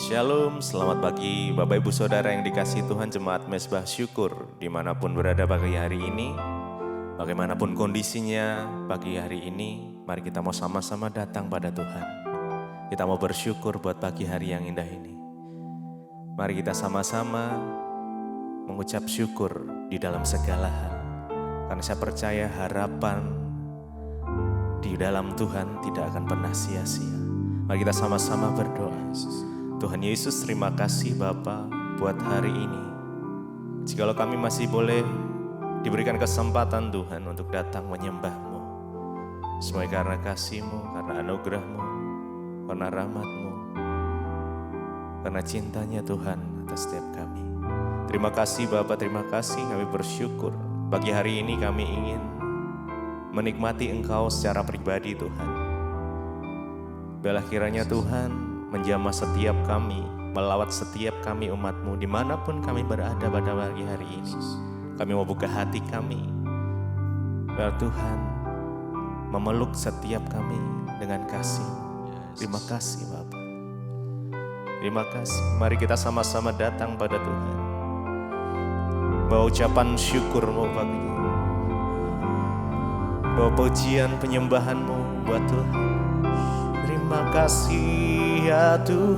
Shalom, selamat pagi Bapak Ibu Saudara yang dikasihi Tuhan, Jemaat Mezbah Syukur dimanapun berada pagi hari ini. Bagaimanapun kondisinya pagi hari ini, mari kita mau sama-sama datang pada Tuhan. Kita mau bersyukur buat pagi hari yang indah ini. Mari kita sama-sama mengucap syukur di dalam segala hal. Karena saya percaya harapan di dalam Tuhan tidak akan pernah sia-sia. Mari kita sama-sama berdoa. Tuhan Yesus, terima kasih Bapa buat hari ini. Jikalau kami masih boleh diberikan kesempatan Tuhan untuk datang menyembah-Mu. Semua karena kasih-Mu, karena anugerah-Mu, karena rahmat-Mu, karena cintanya Tuhan atas setiap kami. Terima kasih Bapa, terima kasih, kami bersyukur. Pagi hari ini kami ingin menikmati Engkau secara pribadi Tuhan. Biarlah kiranya Tuhan menjamah setiap kami, melawat setiap kami umat-Mu dimanapun kami berada pada pagi hari ini. Kami mau buka hati kami, biar Tuhan memeluk setiap kami dengan kasih. Terima kasih Bapak. Terima kasih. Mari kita sama-sama datang pada Tuhan, bawa ucapan syukur-Mu pagi ini, bawa pujian penyembahan-Mu buat Tuhan. Terima kasih ya Tuhan,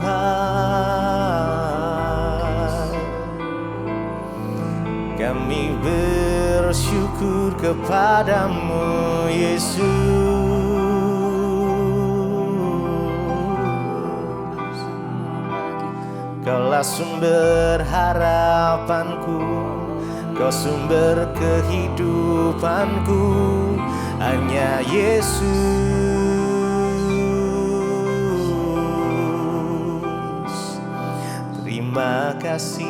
kami bersyukur kepadamu Yesus. Kaulah sumber harapanku, Kau sumber kehidupanku, hanya Yesus. Terima kasih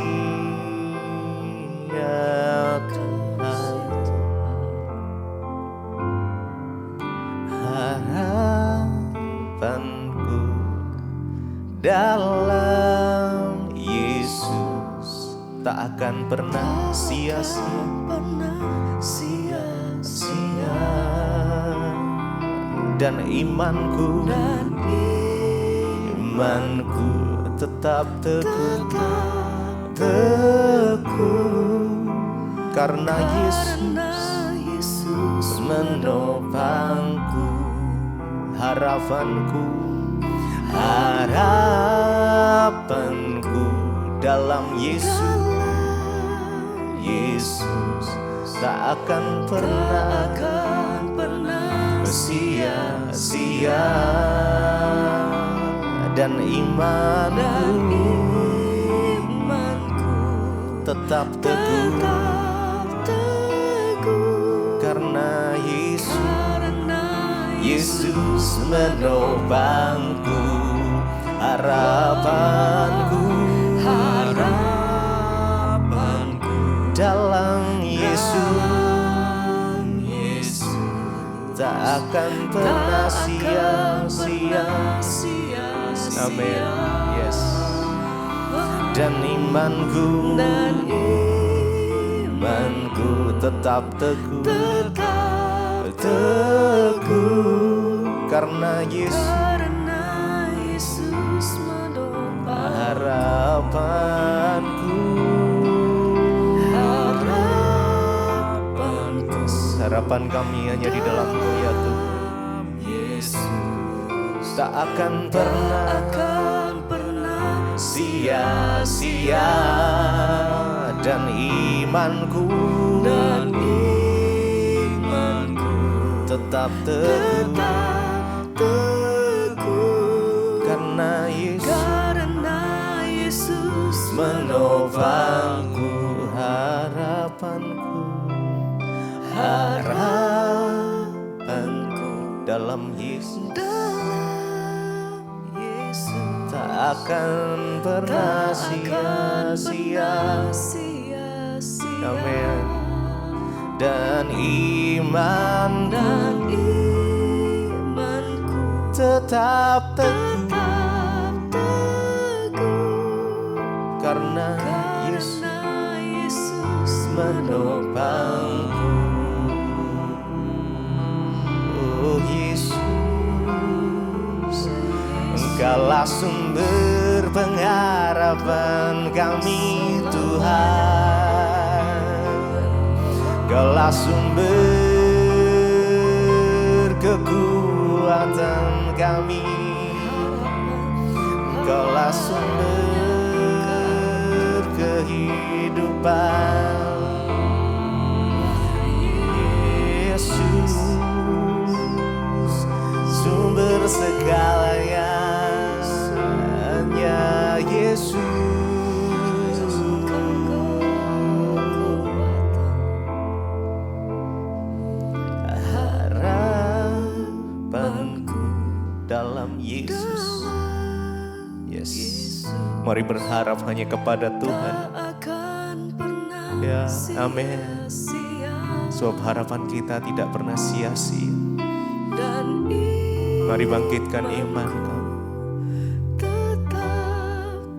ya Tuhan, harapanku dalam Yesus tak akan pernah sia-sia, dan imanku tetap teguh, karena Yesus menopangku. Harapanku dalam Yesus tak akan pernah sia-sia, dan imanku tetap teguh, karena Yesus menopangku. Harapanku dalam Yesus tak akan pernah sia-sia. Amin. Yes. Dan imanku tetap teguh, karena Yesus harapanku. Harapan kami hanya di dalam-Mu ya Tuhan. Tak akan pernah sia-sia, dan imanku tetap teguh, karena Yesus menopangku. Harapanku dalam Yesus tak akan pernah sia-sia. Amin. Dan imanku tetap teguh, karena Yesus menopangku. Oh Yesus, Engkaulah sumber pengharapan kami Tuhan. Kaulah sumber kekuatan kami, Kaulah sumber kehidupan. Yesus, sumber segalanya, hanya Yesus. Harapanku dalam Yesus. Yes. Mari berharap hanya kepada Tuhan. Ya, amin. Sebab harapan kita tidak pernah sia-sia. Mari bangkitkan iman kamu.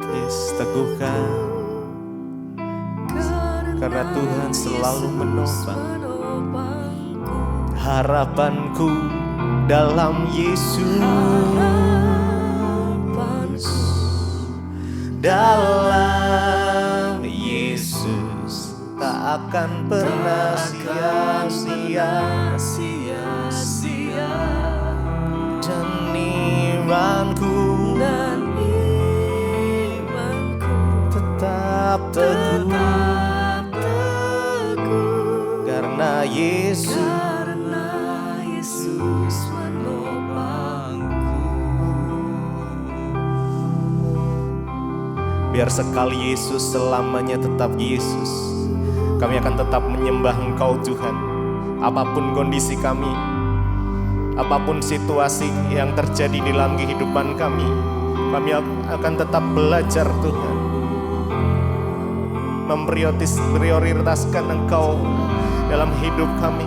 Yes, teguhkan. Karena Tuhan selalu menopang. Harapanku dalam Yesus. Dalam Yesus tak akan pernah sia-sia. Dan imanku tetap teguh. Karena Yesus menopangku. Biar sekali Yesus, selamanya tetap Yesus. Kami akan tetap menyembah Engkau Tuhan. Apapun kondisi kami, apapun situasi yang terjadi di dalam kehidupan kami akan tetap belajar Tuhan, memprioritaskan Engkau dalam hidup kami.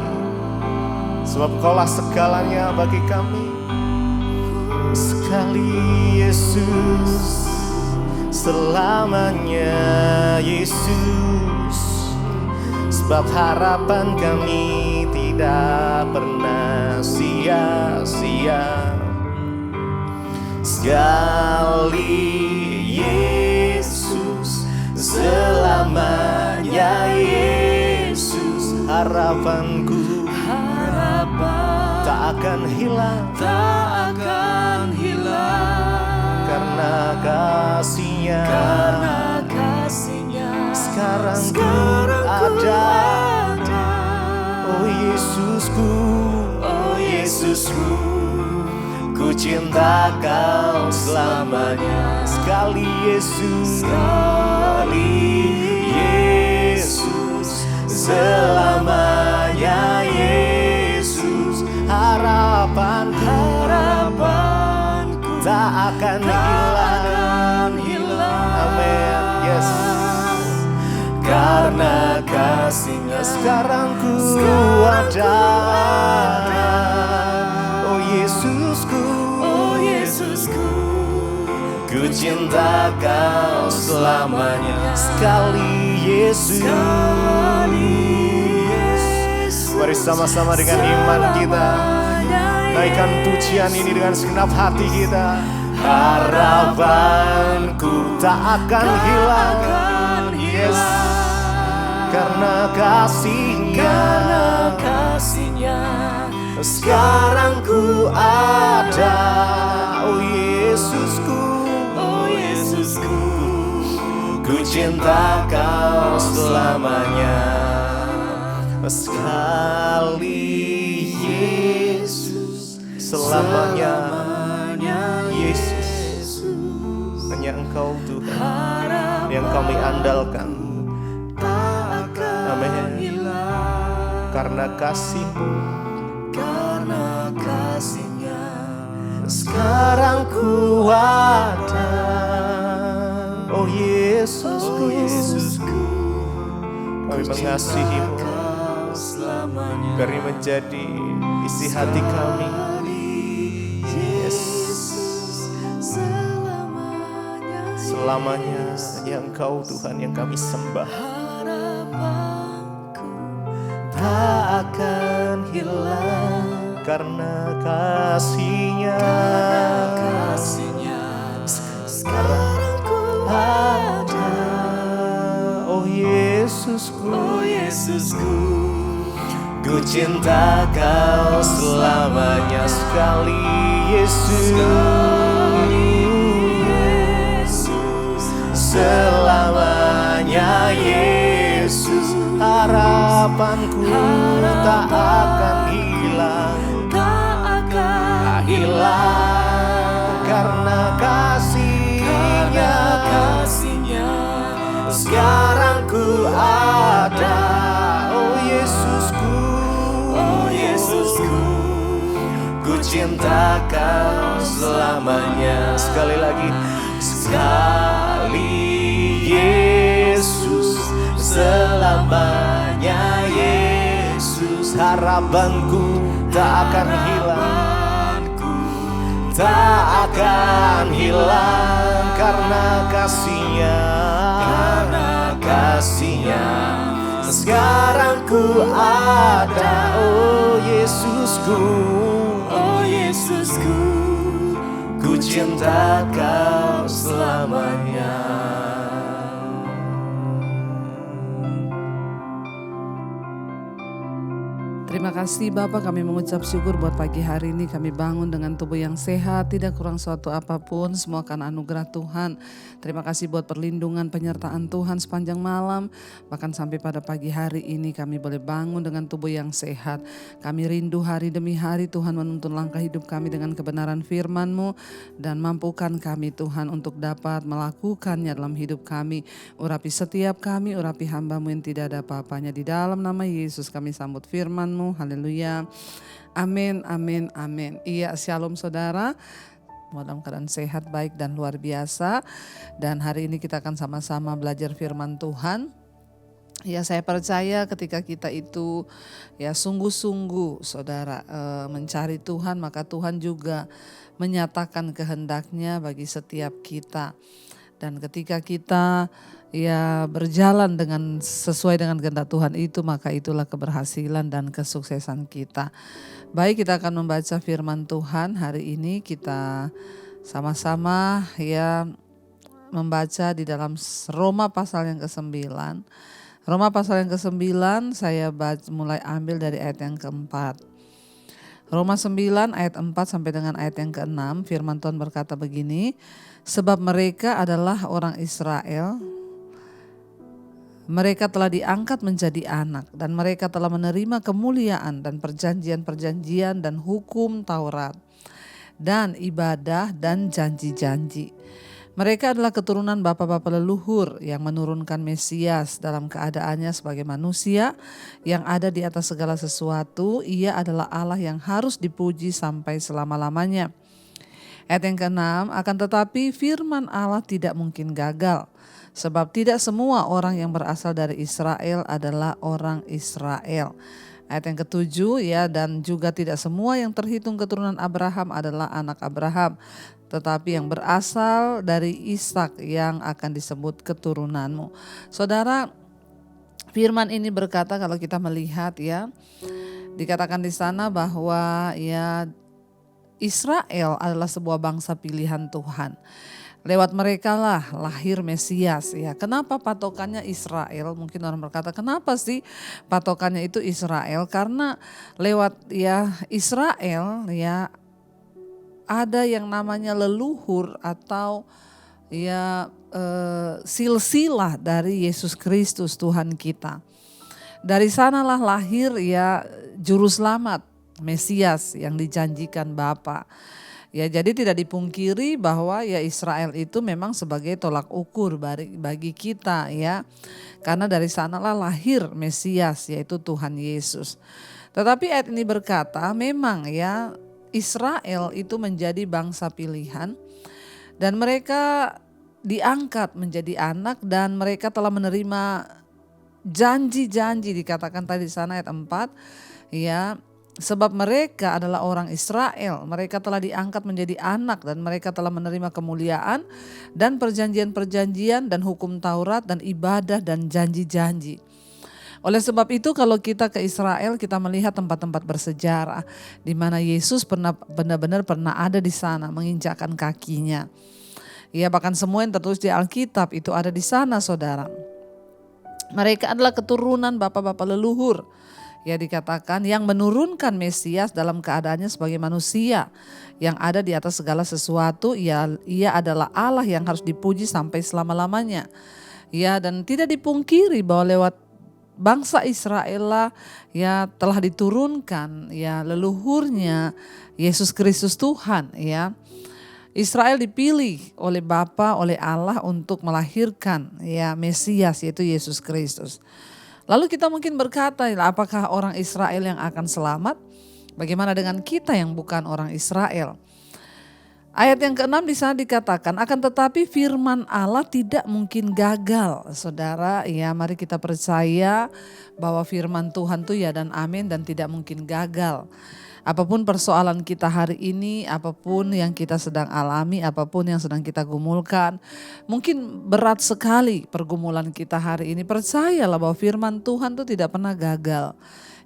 Sebab Engkaulah segalanya bagi kami. Sekali Yesus, selamanya Yesus. Sebab harapan kami tidak pernah sia-sia. Sekali Yesus, selamanya Yesus. Harapanku tak akan hilang, karena kasih-Nya, sekarang ada. Oh Yesusku, ku cinta Kau selamanya. Sekali Yesus, selamanya Yesus. Harapanku tak akan hilang. Amin. Yes. Karena kasih-Nya sekarang ku ada. Oh Yesusku, ku cinta Kau selamanya. Sekali Yesus. Mari sama-sama dengan iman kita naikkan pujian ini dengan segenap hati kita. Harapanku tak akan hilang. Yes. Karena kasih-Nya, sekarang ku ada. Oh Yesusku, ku cinta Kau selamanya. Sekali Yesus, selamanya Yesus. Hanya Engkau Tuhan yang kami andalkan. Amin. Karena kasih-Mu, sekarang ku ada. Oh Yesusku, kami mengasihi-Mu. Biar menjadi isi hati kami. Yes. Selamanya hanya Engkau Tuhan yang kami sembah. Tak akan hilang karena kasih-Nya. Sekarang Yesusku, oh Yesusku, ku cinta Kau selamanya sekali Yesus, selamanya Yesus, harapanku tak akan hilang, karena kasih-Nya, sekarang ku ada. Oh Yesusku, oh Yesusku, ku cinta Kau selamanya. Sekali lagi, sekali Yesus, selamanya Yesus, harapanku tak akan hilang, tak akan hilang, karena kasih-Nya, sekarang ku ada. Oh Yesusku, oh Yesusku, ku cinta Kau selamanya. Terima kasih Bapak, kami mengucap syukur buat pagi hari ini. Kami bangun dengan tubuh yang sehat, tidak kurang suatu apapun, semua karena anugerah Tuhan. Terima kasih buat perlindungan, penyertaan Tuhan sepanjang malam. Bahkan sampai pada pagi hari ini kami boleh bangun dengan tubuh yang sehat. Kami rindu hari demi hari Tuhan menuntun langkah hidup kami dengan kebenaran firman-Mu. Dan mampukan kami Tuhan untuk dapat melakukannya dalam hidup kami. Urapi setiap kami, urapi hamba-Mu yang tidak ada apa-apanya. Di dalam nama Yesus kami sambut firman-Mu. Haleluya. Amin, amin, amin. Iya, shalom saudara. Dalam keadaan sehat, baik dan luar biasa. Dan hari ini kita akan sama-sama belajar firman Tuhan. Ya, saya percaya ketika kita itu ya sungguh-sungguh saudara mencari Tuhan, maka Tuhan juga menyatakan kehendak-Nya bagi setiap kita. Dan ketika kita ya berjalan dengan sesuai dengan kehendak Tuhan itu, maka itulah keberhasilan dan kesuksesan kita. Baik, kita akan membaca firman Tuhan hari ini. Kita sama-sama ya membaca di dalam Roma pasal yang ke-9. Roma pasal yang ke-9 saya mulai ambil dari ayat yang keempat. Roma 9 ayat 4 sampai dengan ayat yang ke-6, firman Tuhan berkata begini, sebab mereka adalah orang Israel, mereka telah diangkat menjadi anak dan mereka telah menerima kemuliaan dan perjanjian-perjanjian dan hukum Taurat dan ibadah dan janji-janji. Mereka adalah keturunan bapa-bapa leluhur yang menurunkan Mesias dalam keadaannya sebagai manusia yang ada di atas segala sesuatu. Ia adalah Allah yang harus dipuji sampai selama-lamanya. Ayat yang ke-6, akan tetapi firman Allah tidak mungkin gagal. Sebab tidak semua orang yang berasal dari Israel adalah orang Israel. Ayat yang ke-7 ya, dan juga tidak semua yang terhitung keturunan Abraham adalah anak Abraham. Tetapi yang berasal dari Ishak yang akan disebut keturunanmu. Saudara, firman ini berkata kalau kita melihat ya, dikatakan di sana bahwa ya Israel adalah sebuah bangsa pilihan Tuhan. Lewat mereka lah lahir Mesias ya. Kenapa patokannya Israel? Mungkin orang berkata, kenapa sih patokannya itu Israel? Karena lewat ya Israel ya ada yang namanya leluhur atau ya silsilah dari Yesus Kristus Tuhan kita. Dari sanalah lahir ya juru selamat Mesias yang dijanjikan Bapa. Ya, jadi tidak dipungkiri bahwa ya Israel itu memang sebagai tolak ukur bagi kita ya. Karena dari sanalah lahir Mesias yaitu Tuhan Yesus. Tetapi ayat ini berkata memang ya Israel itu menjadi bangsa pilihan dan mereka diangkat menjadi anak dan mereka telah menerima janji-janji dikatakan tadi di sana ayat 4 ya. Sebab mereka adalah orang Israel, mereka telah diangkat menjadi anak dan mereka telah menerima kemuliaan dan perjanjian-perjanjian dan hukum Taurat dan ibadah dan janji-janji. Oleh sebab itu kalau kita ke Israel kita melihat tempat-tempat bersejarah di mana Yesus benar-benar pernah ada di sana menginjakkan kakinya. Ya bahkan semua yang tertulis di Alkitab itu ada di sana saudara. Mereka adalah keturunan bapak-bapak leluhur. Ya, dikatakan yang menurunkan Mesias dalam keadaannya sebagai manusia yang ada di atas segala sesuatu. Ia adalah Allah yang harus dipuji sampai selama-lamanya. Ya, dan tidak dipungkiri bahwa lewat bangsa Israel lah ya telah diturunkan ya leluhurnya Yesus Kristus Tuhan ya. Israel dipilih oleh Bapa, oleh Allah untuk melahirkan ya Mesias, yaitu Yesus Kristus. Lalu kita mungkin berkata, apakah orang Israel yang akan selamat? Bagaimana dengan kita yang bukan orang Israel? Ayat yang ke-6 di sana dikatakan, akan tetapi firman Allah tidak mungkin gagal. Saudara, ya mari kita percaya bahwa firman Tuhan itu ya dan amin dan tidak mungkin gagal. Apapun persoalan kita hari ini, apapun yang kita sedang alami, apapun yang sedang kita gumulkan, mungkin berat sekali pergumulan kita hari ini. Percayalah bahwa firman Tuhan itu tidak pernah gagal.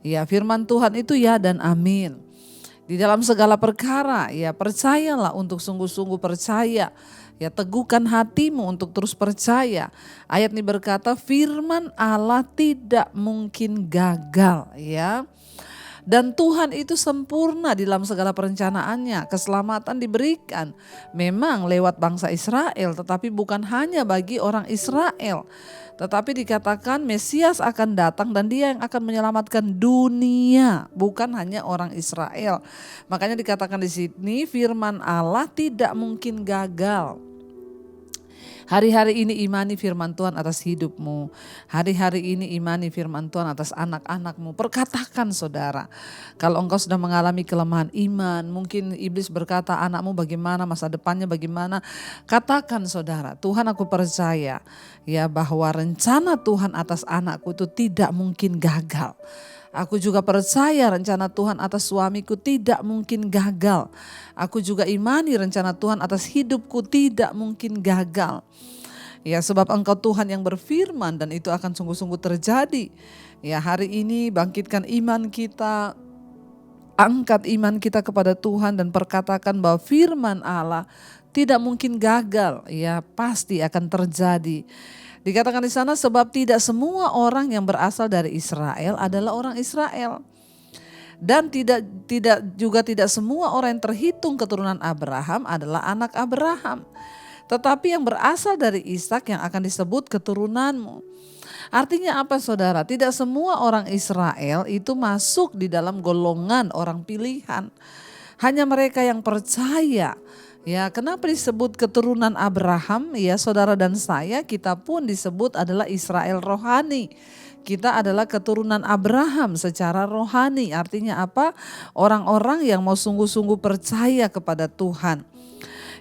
Ya, firman Tuhan itu ya dan amin. Di dalam segala perkara, ya percayalah untuk sungguh-sungguh percaya. Ya, teguhkan hatimu untuk terus percaya. Ayat ini berkata, firman Allah tidak mungkin gagal, ya. Dan Tuhan itu sempurna di dalam segala perencanaannya. Keselamatan diberikan memang lewat bangsa Israel, tetapi bukan hanya bagi orang Israel. Tetapi dikatakan Mesias akan datang dan dia yang akan menyelamatkan dunia, bukan hanya orang Israel. Makanya dikatakan di sini firman Allah tidak mungkin gagal. Hari-hari ini imani firman Tuhan atas hidupmu. Hari-hari ini imani firman Tuhan atas anak-anakmu. Perkatakan saudara, kalau engkau sudah mengalami kelemahan iman, mungkin iblis berkata anakmu bagaimana, masa depannya bagaimana. Katakan saudara, Tuhan aku percaya ya bahwa rencana Tuhan atas anakku itu tidak mungkin gagal. Aku juga percaya rencana Tuhan atas suamiku tidak mungkin gagal. Aku juga imani rencana Tuhan atas hidupku tidak mungkin gagal. Ya, sebab Engkau Tuhan yang berfirman dan itu akan sungguh-sungguh terjadi. Ya, hari ini bangkitkan iman kita, angkat iman kita kepada Tuhan dan perkatakan bahwa firman Allah tidak mungkin gagal. Ya, pasti akan terjadi. Dikatakan di sana sebab tidak semua orang yang berasal dari Israel adalah orang Israel. Dan tidak semua orang yang terhitung keturunan Abraham adalah anak Abraham. Tetapi yang berasal dari Ishak yang akan disebut keturunanmu. Artinya apa saudara? Tidak semua orang Israel itu masuk di dalam golongan orang pilihan. Hanya mereka yang percaya. Ya, kenapa disebut keturunan Abraham? Ya, saudara dan saya, kita pun disebut adalah Israel rohani. Kita adalah keturunan Abraham secara rohani. Artinya apa? Orang-orang yang mau sungguh-sungguh percaya kepada Tuhan.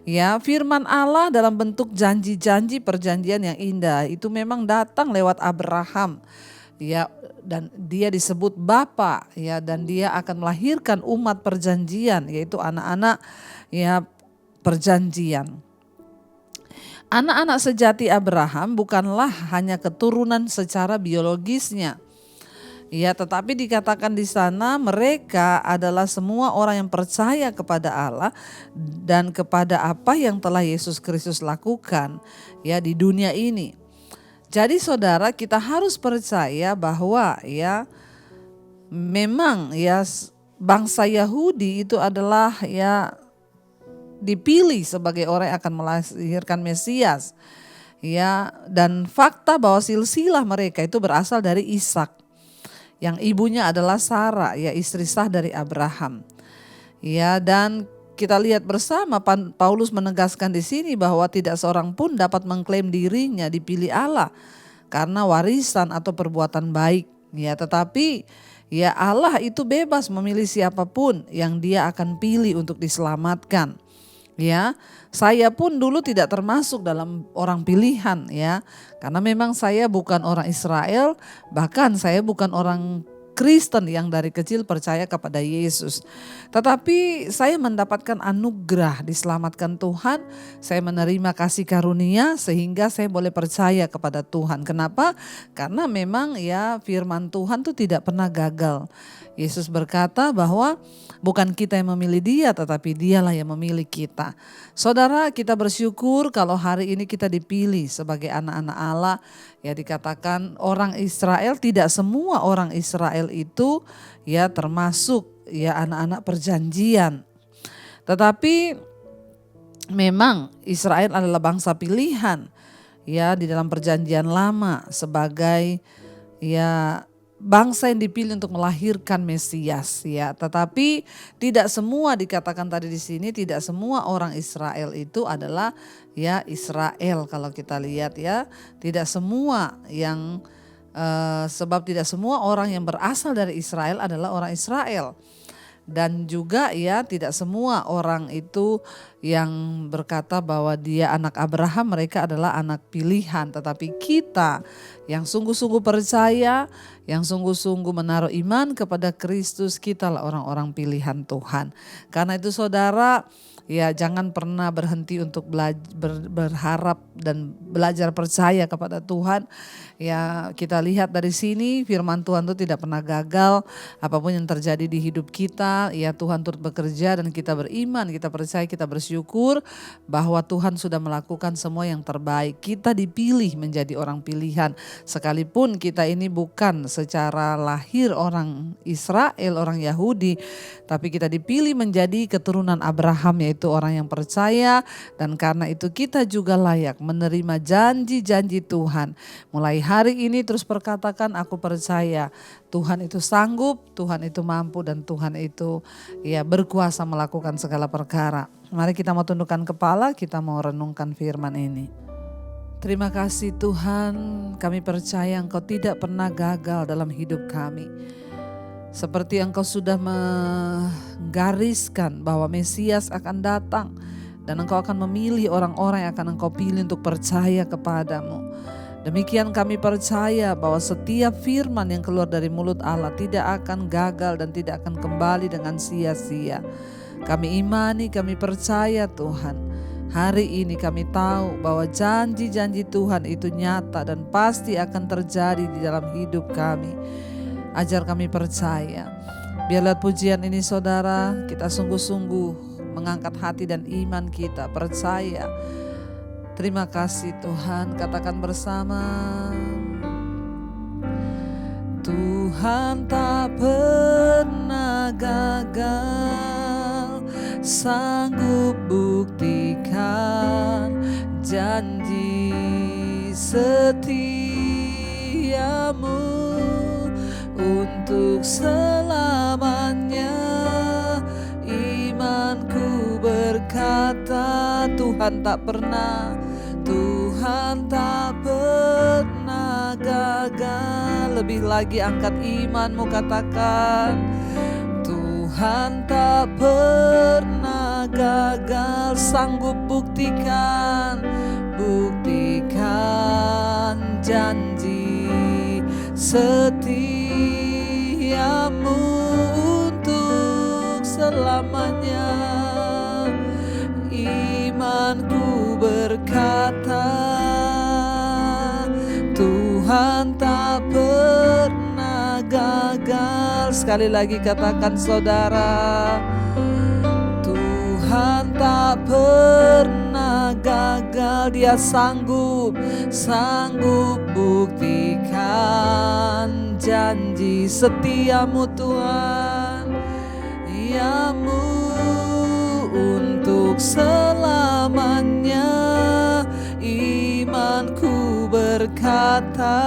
Ya, firman Allah dalam bentuk janji-janji perjanjian yang indah itu memang datang lewat Abraham. Ya, dan dia disebut Bapa, ya, dan dia akan melahirkan umat perjanjian, yaitu anak-anak ya perjanjian. Anak-anak sejati Abraham bukanlah hanya keturunan secara biologisnya. Ya, tetapi dikatakan di sana mereka adalah semua orang yang percaya kepada Allah dan kepada apa yang telah Yesus Kristus lakukan ya di dunia ini. Jadi saudara, kita harus percaya bahwa ya memang ya bangsa Yahudi itu adalah ya dipilih sebagai orang yang akan melahirkan Mesias. Ya, dan fakta bahwa silsilah mereka itu berasal dari Ishak. Yang ibunya adalah Sarah, ya istri sah dari Abraham. Ya, dan kita lihat bersama Paulus menegaskan di sini bahwa tidak seorang pun dapat mengklaim dirinya dipilih Allah karena warisan atau perbuatan baik. Ya, tetapi ya Allah itu bebas memilih siapapun yang dia akan pilih untuk diselamatkan. Ya, saya pun dulu tidak termasuk dalam orang pilihan ya, karena memang saya bukan orang Israel, bahkan saya bukan orang Kristen yang dari kecil percaya kepada Yesus. Tetapi saya mendapatkan anugerah diselamatkan Tuhan, saya menerima kasih karunia sehingga saya boleh percaya kepada Tuhan. Kenapa? Karena memang ya firman Tuhan itu tidak pernah gagal. Yesus berkata bahwa bukan kita yang memilih dia, tetapi dialah yang memilih kita. Saudara, kita bersyukur kalau hari ini kita dipilih sebagai anak-anak Allah. Ya, dikatakan orang Israel, tidak semua orang Israel itu ya termasuk ya anak-anak perjanjian. Tetapi memang Israel adalah bangsa pilihan ya di dalam perjanjian lama sebagai ya bangsa yang dipilih untuk melahirkan Mesias ya. Tetapi tidak semua, dikatakan tadi di sini, tidak semua orang Israel itu adalah ya Israel kalau kita lihat ya. Tidak semua yang sebab tidak semua orang yang berasal dari Israel adalah orang Israel. Dan juga ya tidak semua orang itu yang berkata bahwa dia anak Abraham, mereka adalah anak pilihan. Tetapi kita yang sungguh-sungguh percaya, yang sungguh-sungguh menaruh iman kepada Kristus, kita lah orang-orang pilihan Tuhan. Karena itu saudara, ya jangan pernah berhenti untuk berharap dan belajar percaya kepada Tuhan. Ya kita lihat dari sini firman Tuhan itu tidak pernah gagal. Apapun yang terjadi di hidup kita, ya Tuhan turut bekerja dan kita beriman, kita percaya, kita bersyukur bahwa Tuhan sudah melakukan semua yang terbaik. Kita dipilih menjadi orang pilihan. Sekalipun kita ini bukan secara lahir orang Israel, orang Yahudi, tapi kita dipilih menjadi keturunan Abraham, yaitu orang yang percaya, dan karena itu kita juga layak menerima janji-janji Tuhan. Mulai hari ini terus perkatakan, aku percaya Tuhan itu sanggup, Tuhan itu mampu, dan Tuhan itu ya berkuasa melakukan segala perkara. Mari kita mau tundukkan kepala, kita mau renungkan firman ini. Terima kasih Tuhan, kami percaya Engkau tidak pernah gagal dalam hidup kami. Seperti Engkau sudah menggariskan bahwa Mesias akan datang dan Engkau akan memilih orang-orang yang akan Engkau pilih untuk percaya kepadamu. Demikian kami percaya bahwa setiap firman yang keluar dari mulut Allah tidak akan gagal dan tidak akan kembali dengan sia-sia. Kami imani, kami percaya Tuhan. Hari ini kami tahu bahwa janji-janji Tuhan itu nyata dan pasti akan terjadi di dalam hidup kami. Ajar kami percaya. Biarlah pujian ini saudara, kita sungguh-sungguh mengangkat hati dan iman kita, percaya. Terima kasih Tuhan, katakan bersama. Tuhan tak pernah gagal, sanggup buktikan janji setiamu untuk selamanya. Imanku berkata Tuhan tak pernah gagal. Lebih lagi angkat imanmu, katakan Tuhan tak pernah gagal, sanggup buktikan janji setiamu untuk selamanya. Imanku berkata Tuhan tak pernah gagal. Sekali lagi katakan saudara, Tuhan tak pernah gagal. Dia sanggup buktikan janji setiamu Tuhan, yamu untuk selamanya. Imanku berkata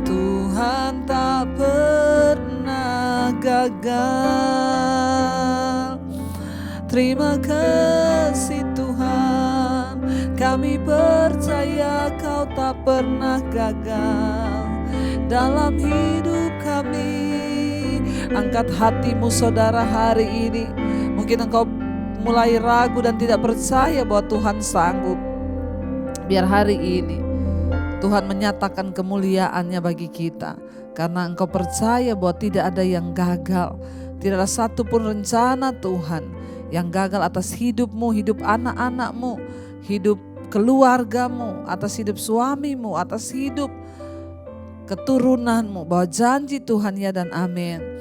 Tuhan tak pernah gagal. Terima kasih Tuhan, kami percaya Kau tak pernah gagal dalam hidup kami. Angkat hatimu saudara hari ini. Mungkin engkau mulai ragu dan tidak percaya bahwa Tuhan sanggup. Biar hari ini Tuhan menyatakan kemuliaan-Nya bagi kita. Karena Engkau percaya bahwa tidak ada yang gagal. Tidak ada satupun rencana Tuhan yang gagal atas hidupmu, hidup anak-anakmu, hidup keluargamu, atas hidup suamimu, atas hidup keturunanmu, bahwa janji Tuhan ya dan amin.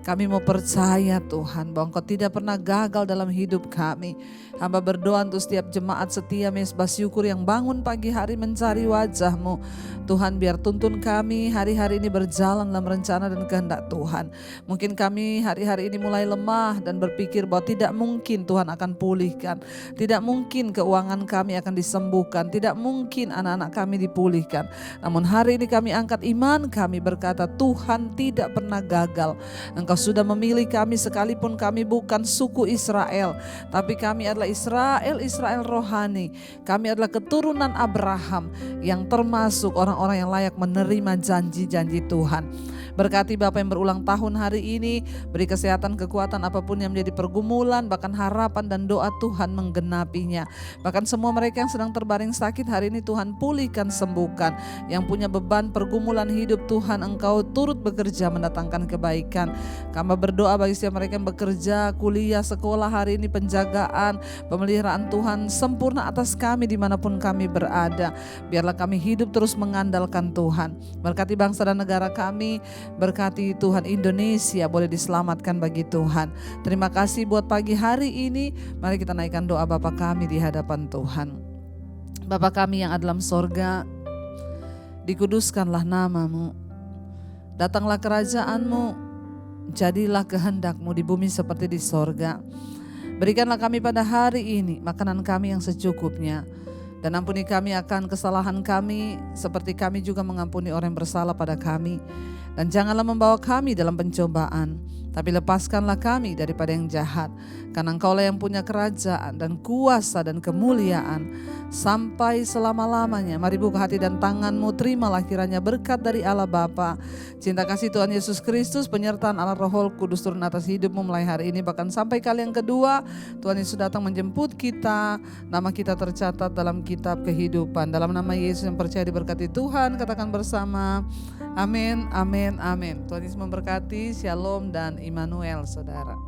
Kami mau percaya Tuhan bahwa Engkau tidak pernah gagal dalam hidup kami. Hamba berdoa untuk setiap jemaat setia Mezbah Syukur yang bangun pagi hari mencari wajah-Mu. Tuhan, biar tuntun kami hari-hari ini berjalan dalam rencana dan kehendak Tuhan. Mungkin kami hari-hari ini mulai lemah dan berpikir bahwa tidak mungkin Tuhan akan pulihkan. Tidak mungkin keuangan kami akan disembuhkan. Tidak mungkin anak-anak kami dipulihkan. Namun hari ini kami angkat iman kami berkata, Tuhan tidak pernah gagal. Engkau sudah memilih kami sekalipun kami bukan suku Israel, tapi kami adalah Israel rohani. Kami adalah keturunan Abraham yang termasuk orang-orang yang layak menerima janji-janji Tuhan. Berkati Bapak yang berulang tahun hari ini, beri kesehatan, kekuatan apapun yang menjadi pergumulan, bahkan harapan dan doa Tuhan menggenapinya. Bahkan semua mereka yang sedang terbaring sakit hari ini Tuhan pulihkan, sembuhkan. Yang punya beban pergumulan hidup Tuhan Engkau turut bekerja mendatangkan kebaikan. Kami berdoa bagi setiap mereka yang bekerja, kuliah, sekolah hari ini, penjagaan, pemeliharaan Tuhan sempurna atas kami dimanapun kami berada. Biarlah kami hidup terus mengandalkan Tuhan. Berkati bangsa dan negara kami, berkati Tuhan Indonesia boleh diselamatkan bagi Tuhan. Terima kasih buat pagi hari ini. Mari kita naikkan doa Bapa kami di hadapan Tuhan. Bapa kami yang ada dalam sorga, dikuduskanlah nama-Mu. Datanglah kerajaan-Mu, jadilah kehendak-Mu di bumi seperti di sorga. Berikanlah kami pada hari ini makanan kami yang secukupnya. Dan ampuni kami akan kesalahan kami seperti kami juga mengampuni orang yang bersalah pada kami. Dan janganlah membawa kami dalam pencobaan, tapi lepaskanlah kami daripada yang jahat. Karena Engkaulah yang punya kerajaan dan kuasa dan kemuliaan sampai selama-lamanya. Mari buka hati dan tangan-Mu, terimalah kiranya berkat dari Allah Bapa, cinta kasih Tuhan Yesus Kristus, penyertaan Allah Roh Kudus turun atas hidupmu mulai hari ini bahkan sampai kali yang kedua. Tuhan Yesus datang menjemput kita, nama kita tercatat dalam kitab kehidupan. Dalam nama Yesus yang percaya diberkati Tuhan, katakan bersama, amin, amin, amin. Tuhan Yesus memberkati. Shalom dan Immanuel, saudara.